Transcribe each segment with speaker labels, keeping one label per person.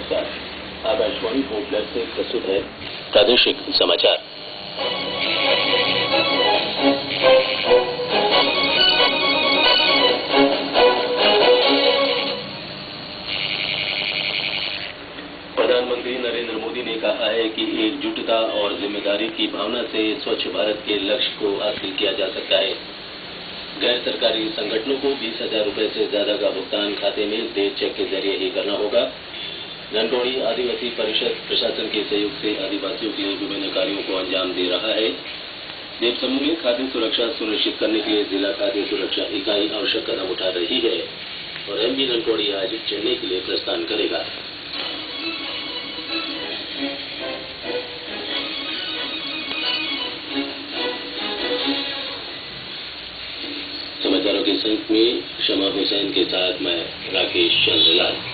Speaker 1: नमस्कार। आकाशवाणी पोर्टल से प्रस्तुत है प्रादेशिक समाचार। प्रधानमंत्री नरेंद्र मोदी ने कहा है कि एकजुटता और जिम्मेदारी की भावना से स्वच्छ भारत के लक्ष्य को हासिल किया जा सकता है। गैर सरकारी संगठनों को 20,000 रुपए से ज्यादा का भुगतान खाते में देय चेक के जरिए ही करना होगा। घनटोड़ी आदिवासी परिषद प्रशासन के सहयोग से आदिवासियों के लिए विभिन्न कार्यों को अंजाम दे रहा है। देव समूह में खाद्य सुरक्षा सुनिश्चित करने के लिए जिला खाद्य सुरक्षा इकाई आवश्यक कदम उठा रही है और एमपी घनटोड़ी आज चेन्नई के लिए प्रस्थान करेगा। समाचारों के संयुक्त में शमा हुसैन के साथ मैं राकेश चंद्रलाल।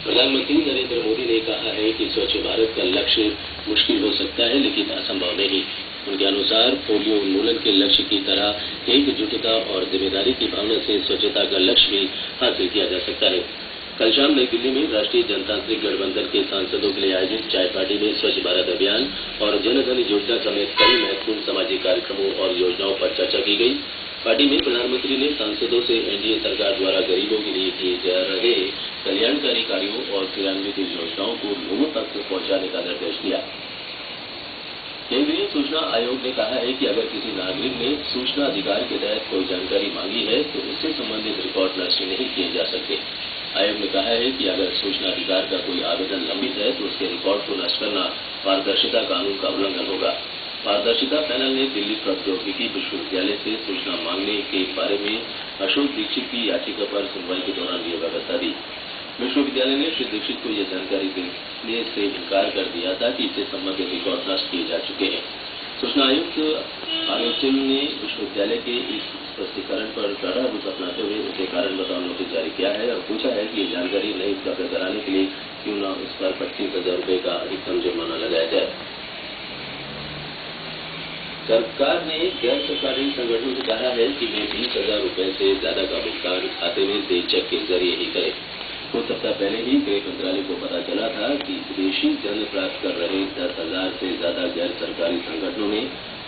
Speaker 1: प्रधानमंत्री नरेंद्र मोदी ने कहा है कि स्वच्छ भारत का लक्ष्य मुश्किल हो सकता है लेकिन असंभव नहीं। उनके अनुसार पोलियो उन्मूलन के लक्ष्य की तरह एकजुटता और जिम्मेदारी की भावना से स्वच्छता का लक्ष्य भी हासिल किया जा सकता है। कल शाम नई दिल्ली में राष्ट्रीय जनतांत्रिक गठबंधन के सांसदों के लिए आयोजित चाय पार्टी में स्वच्छ भारत अभियान और जन धन योजना समेत कई महत्वपूर्ण सामाजिक कार्यक्रमों और योजनाओं पर चर्चा की गई। पार्टी में प्रधानमंत्री ने सांसदों से एनडीए सरकार द्वारा गरीबों के लिए किए जा रहे कल्याणकारी कार्यों और क्रियान्वित योजनाओं को लोगों तक पहुंचाने का निर्देश दिया। केंद्रीय सूचना आयोग ने कहा है कि अगर किसी नागरिक ने सूचना अधिकार के तहत कोई जानकारी मांगी है तो उससे संबंधित रिकॉर्ड नष्ट नहीं किए जा सकते। आयोग ने कहा है कि अगर सूचना अधिकार का कोई आवेदन लंबित है तो उसके रिकॉर्ड को नष्ट करना पारदर्शिता कानून का उल्लंघन होगा। पारदर्शिता पैनल ने दिल्ली प्रौद्योगिकी विश्वविद्यालय से सूचना मांगने के बारे में अशोक दीक्षित की याचिका पर सुनवाई के दौरान यह व्यवस्था दी। विश्वविद्यालय ने श्री दीक्षित को यह जानकारी देने से इनकार कर दिया था कि इससे संबंधित रिकॉर्ड नष्ट किए जा चुके हैं। सूचना आयुक्त आलोचन ने विश्वविद्यालय के इस स्पष्टीकरण पर कड़ा रुख अपनाते हुए उसे कारण बताओ नोटिस जारी किया है और पूछा है कि यह जानकारी नहीं उपलब्ध कराने के लिए क्यों न उस पर 25,000 रुपए का अधिकतम जुर्माना लगाया जाए। सरकार ने गैर सरकारी संगठनों से कहा है कि वे 20,000 रुपए से ज्यादा का भुगतान खाते में देय चेक के जरिए ही करें। कुछ सप्ताह पहले ही गृह मंत्रालय को पता चला था कि विदेशी धन प्राप्त कर रहे 10,000 से ज्यादा गैर सरकारी संगठनों ने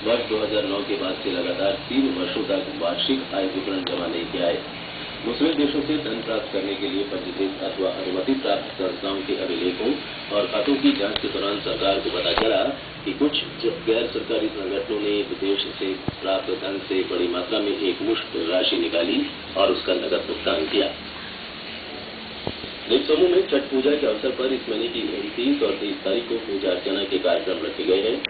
Speaker 1: वर्ष 2009 के बाद से लगातार 3 वर्षों तक वार्षिक आय विवरण जमा नहीं किया है। दूसरे देशों से धन प्राप्त करने के लिए पंजीकृत अथवा अनुमति प्राप्त संस्थाओं के अभिलेखों और खातों की जांच के दौरान सरकार को पता चला कि कुछ गैर सरकारी संगठनों ने विदेश से प्राप्त धन से बड़ी मात्रा में एक मुश्त राशि निकाली और उसका नकद भुगतान किया। देव समूह में छठ पूजा के अवसर पर इस महीने की 29 और 30 तारीख को पूजा अर्चना के कार्यक्रम रखे गए हैं।